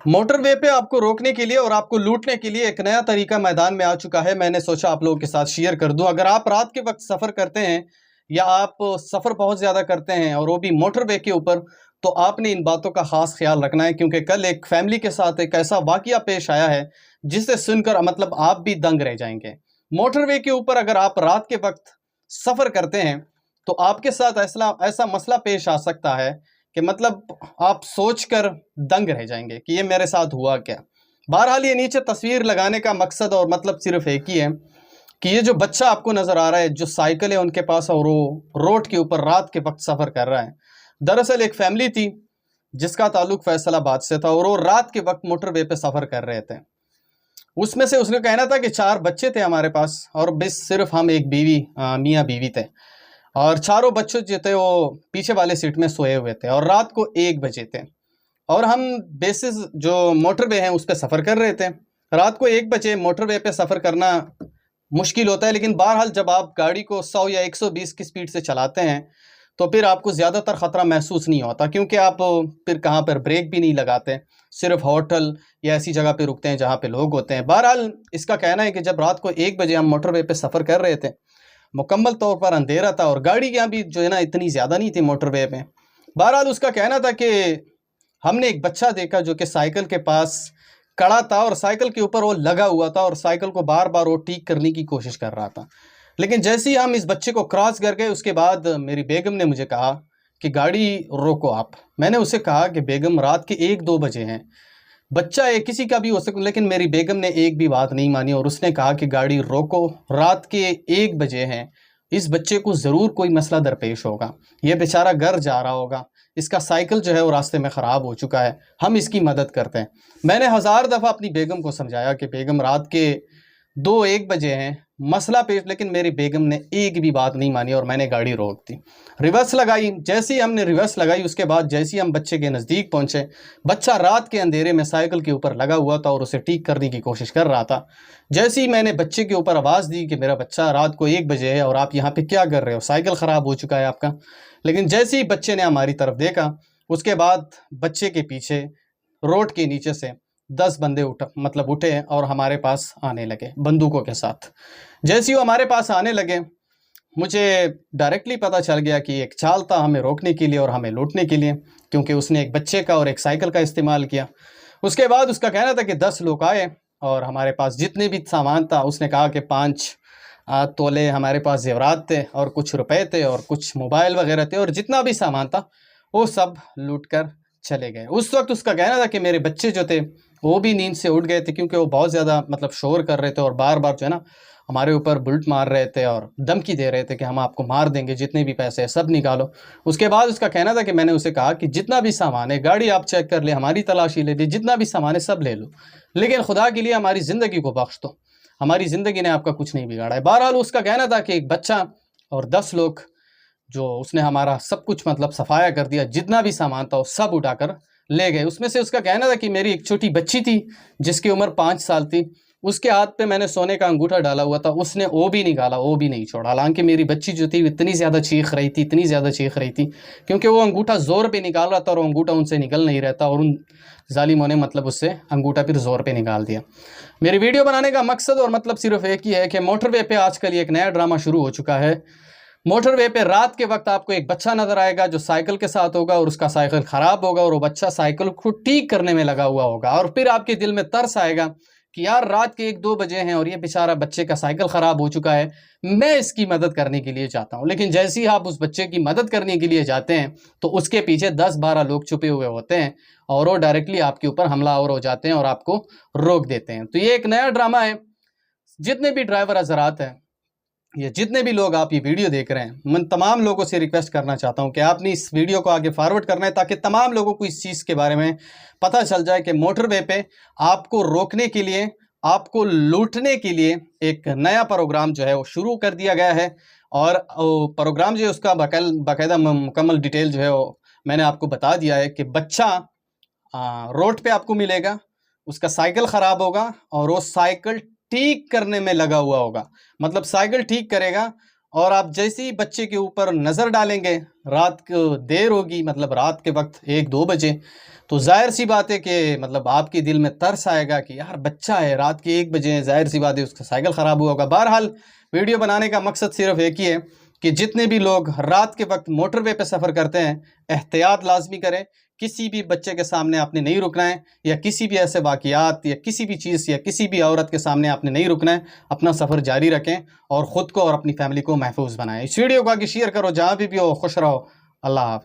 Motorway पे आपको रोकने के लिए और आपको लूटने के लिए एक नया तरीका मैदान में आ चुका है। मैंने सोचा आप लोगों के साथ शेयर कर दूं। अगर आप रात के वक्त सफ़र करते हैं या आप सफ़र बहुत ज़्यादा करते हैं और वो भी मोटरवे के ऊपर, तो आपने इन बातों का ख़ास ख्याल रखना है, क्योंकि कल एक फैमिली के साथ एक ऐसा वाक़या पेश आया है जिसे सुनकर मतलब आप भी दंग रह जाएंगे। मोटरवे के ऊपर अगर आप रात के वक्त सफ़र करते हैं तो आपके साथ ऐसा ऐसा मसला पेश आ सकता है कि मतलब आप सोचकर दंग रह जाएंगे कि ये मेरे साथ हुआ क्या। बहरहाल ये नीचे तस्वीर लगाने का मकसद और मतलब सिर्फ एक ही है कि ये जो बच्चा आपको नज़र आ रहा है, जो साइकिल है उनके पास और वो रोड के ऊपर रात के वक्त सफ़र कर रहा है। दरअसल एक फैमिली थी जिसका ताल्लुक फैसलाबाद से था और वो रात के वक्त मोटरवे पे सफ़र कर रहे थे। उसमें से उसने कहना था कि 4 बच्चे थे हमारे पास और बस सिर्फ हम एक बीवी मियाँ बीवी थे, और चारों बच्चे जो थे वो पीछे वाले सीट में सोए हुए थे और रात को 1 बजे थे और हम बेसिस जो मोटरवे हैं उस पर सफ़र कर रहे थे। रात को 1 बजे मोटरवे पे सफ़र करना मुश्किल होता है, लेकिन बहरहाल जब आप गाड़ी को 100 या 120 की स्पीड से चलाते हैं तो फिर आपको ज़्यादातर ख़तरा महसूस नहीं होता, क्योंकि आप फिर कहाँ पर ब्रेक भी नहीं लगाते, सिर्फ होटल या ऐसी जगह पे रुकते हैं जहाँ पे लोग होते हैं। बहरहाल इसका कहना है कि जब रात को 1 बजे हम मोटरवे पे सफ़र कर रहे थे, मुकम्मल तौर पर अंधेरा था और गाड़ियाँ भी जो है ना इतनी ज़्यादा नहीं थी मोटरवे पे। बहरहाल उसका कहना था कि हमने एक बच्चा देखा जो कि साइकिल के पास खड़ा था और साइकिल के ऊपर वो लगा हुआ था और साइकिल को बार बार वो ठीक करने की कोशिश कर रहा था। लेकिन जैसे ही हम इस बच्चे को क्रॉस कर गए उसके बाद मेरी बेगम ने मुझे कहा कि गाड़ी रोको आप। मैंने उसे कहा कि बेगम रात के 1-2 बजे हैं, बच्चा है किसी का भी हो सकता, लेकिन मेरी बेगम ने एक भी बात नहीं मानी और उसने कहा कि गाड़ी रोको, रात के 1 बजे हैं, इस बच्चे को ज़रूर कोई मसला दरपेश होगा, ये बेचारा घर जा रहा होगा, इसका साइकिल जो है वो रास्ते में ख़राब हो चुका है, हम इसकी मदद करते हैं। मैंने हज़ार दफ़ा अपनी बेगम को समझाया कि बेगम रात के 2-1 बजे हैं, मसला पेश, लेकिन मेरी बेगम ने एक भी बात नहीं मानी और मैंने गाड़ी रोक दी, रिवर्स लगाई। जैसे ही हमने रिवर्स लगाई उसके बाद जैसे ही हम बच्चे के नज़दीक पहुंचे, बच्चा रात के अंधेरे में साइकिल के ऊपर लगा हुआ था और उसे ठीक करने की कोशिश कर रहा था। जैसे ही मैंने बच्चे के ऊपर आवाज़ दी कि मेरा बच्चा रात को 1 बजे है और आप यहाँ पे क्या कर रहे हो, साइकिल ख़राब हो चुका है आपका, लेकिन जैसे ही बच्चे ने हमारी तरफ देखा उसके बाद बच्चे के पीछे रोड के नीचे से 10 बंदे उठे और हमारे पास आने लगे बंदूकों के साथ। जैसे ही वो हमारे पास आने लगे मुझे डायरेक्टली पता चल गया कि एक चाल था हमें रोकने के लिए और हमें लूटने के लिए, क्योंकि उसने एक बच्चे का और एक साइकिल का इस्तेमाल किया। उसके बाद उसका कहना था कि 10 लोग आए और हमारे पास जितने भी सामान था, उसने कहा कि 5 तोले हमारे पास जेवरात थे और कुछ रुपए थे और कुछ मोबाइल वगैरह थे और जितना भी सामान था वो सब लूट कर चले गए। उस वक्त उसका कहना था कि मेरे बच्चे जो थे वो भी नींद से उठ गए थे, क्योंकि वो बहुत ज़्यादा मतलब शोर कर रहे थे और बार बार जो है ना हमारे ऊपर बुलेट मार रहे थे और धमकी दे रहे थे कि हम आपको मार देंगे, जितने भी पैसे हैं सब निकालो। उसके बाद उसका कहना था कि मैंने उसे कहा कि जितना भी सामान है, गाड़ी आप चेक कर ले, हमारी तलाशी ले ली, जितना भी सामान है सब ले लो, लेकिन खुदा के लिए हमारी ज़िंदगी को बख्श दो, हमारी ज़िंदगी ने आपका कुछ नहीं बिगाड़ा है। बहरहाल उसका कहना था कि एक बच्चा और 10 लोग जो उसने हमारा सब कुछ मतलब सफाया कर दिया, जितना भी सामान था वो सब उठाकर ले गए। उसमें से उसका कहना था कि मेरी एक छोटी बच्ची थी जिसकी उम्र 5 साल थी, उसके हाथ पे मैंने सोने का अंगूठा डाला हुआ था, उसने वो भी निकाला, वो भी नहीं छोड़ा। हालांकि मेरी बच्ची जो थी इतनी ज़्यादा चीख रही थी, इतनी ज़्यादा चीख रही थी, क्योंकि वो अंगूठा ज़ोर पे निकाल रहा था और वो अंगूठा उनसे निकल नहीं रहता और उन जालिमों ने मतलब उससे अंगूठा फिर ज़ोर पे निकाल दिया। मेरी वीडियो बनाने का मकसद और मतलब सिर्फ एक ही है कि मोटरवे पे आजकल एक नया ड्रामा शुरू हो चुका है। मोटरवे पे रात के वक्त आपको एक बच्चा नजर आएगा जो साइकिल के साथ होगा और उसका साइकिल खराब होगा और वो बच्चा साइकिल को ठीक करने में लगा हुआ होगा और फिर आपके दिल में तरस आएगा कि यार रात के 1-2 बजे हैं और ये बेचारा बच्चे का साइकिल ख़राब हो चुका है, मैं इसकी मदद करने के लिए जाता हूँ। लेकिन जैसे ही आप उस बच्चे की मदद करने के लिए जाते हैं तो उसके पीछे 10-12 लोग छुपे हुए होते हैं और वो डायरेक्टली आपके ऊपर हमलावर हो जाते हैं और आपको रोक देते हैं। तो ये एक नया ड्रामा है। जितने भी ड्राइवर हजरात हैं, ये जितने भी लोग आप ये वीडियो देख रहे हैं, मैं तमाम लोगों से रिक्वेस्ट करना चाहता हूं कि आपने इस वीडियो को आगे फॉरवर्ड करना है ताकि तमाम लोगों को इस चीज़ के बारे में पता चल जाए कि मोटरवे पे आपको रोकने के लिए, आपको लूटने के लिए एक नया प्रोग्राम जो है वो शुरू कर दिया गया है। और प्रोग्राम जो है उसका बाकायदा मुकम्मल डिटेल जो है वो मैंने आपको बता दिया है कि बच्चा रोड पे आपको मिलेगा, उसका साइकिल ख़राब होगा और वो साइकिल ठीक करने में लगा हुआ होगा, मतलब साइकिल ठीक करेगा और आप जैसे ही बच्चे के ऊपर नज़र डालेंगे, रात को देर होगी, मतलब रात के वक्त 1-2 बजे, तो जाहिर सी बात है कि मतलब आपके दिल में तरस आएगा कि यार बच्चा है, रात के 1 बजे, जाहिर सी बात है उसका साइकिल ख़राब हुआ होगा। बहरहाल वीडियो बनाने का मकसद सिर्फ एक ही है कि जितने भी लोग रात के वक्त मोटरवे पे सफ़र करते हैं, एहतियात लाजमी करें। किसी भी बच्चे के सामने आपने नहीं रुकना है, या किसी भी ऐसे वाक़ियात या किसी भी चीज़ या किसी भी औरत के सामने आपने नहीं रुकना है। अपना सफ़र जारी रखें और ख़ुद को और अपनी फैमिली को महफूज बनाएं। इस वीडियो को आगे शेयर करो, जहाँ भी हो खुश रहो। अल्लाह हाफ़िज़।